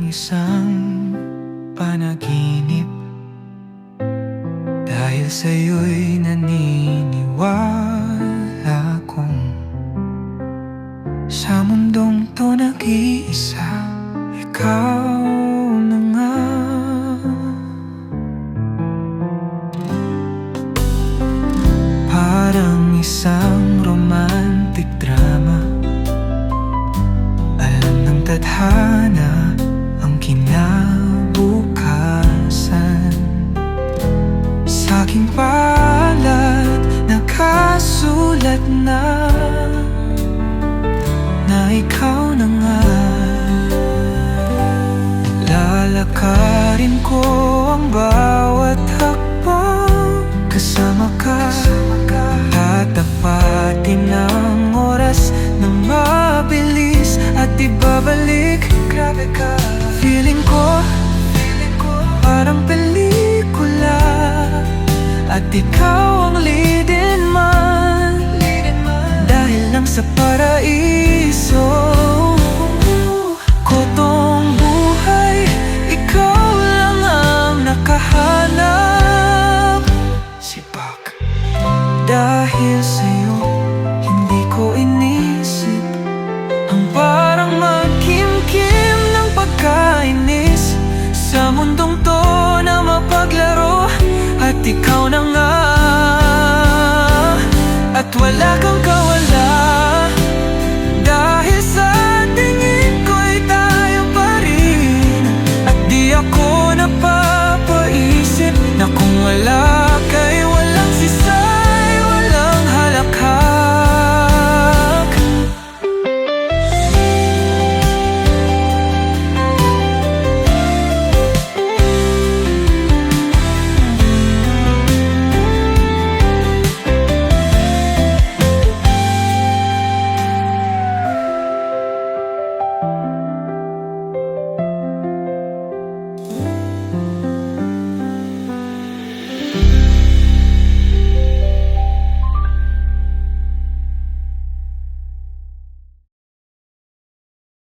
isang panaginip. Dahil sa'yo'y naniniwala kong sa mundong to nag-iisa, ikaw na nga. Parang isang romantic drama, alam ng tadhana ang kinabukasan. Sa aking palad nakasulat na ikaw na nga. Lalakarin ko ang bawat hakbang kasama ka. Tatapatin ang oras ng mabilis at ibabalik. Grabe ka. Feeling ko parang pelikula, at ikaw ang leading man. Dahil lang sa paraiso ko tong buhay, ikaw lang ang nakahanap. Sibak. Dahil sa'yo hindi ko inisip ang parang magkimkim ng pagkainis sa mundong to na mapaglaro. At ikaw na nga, at wala kang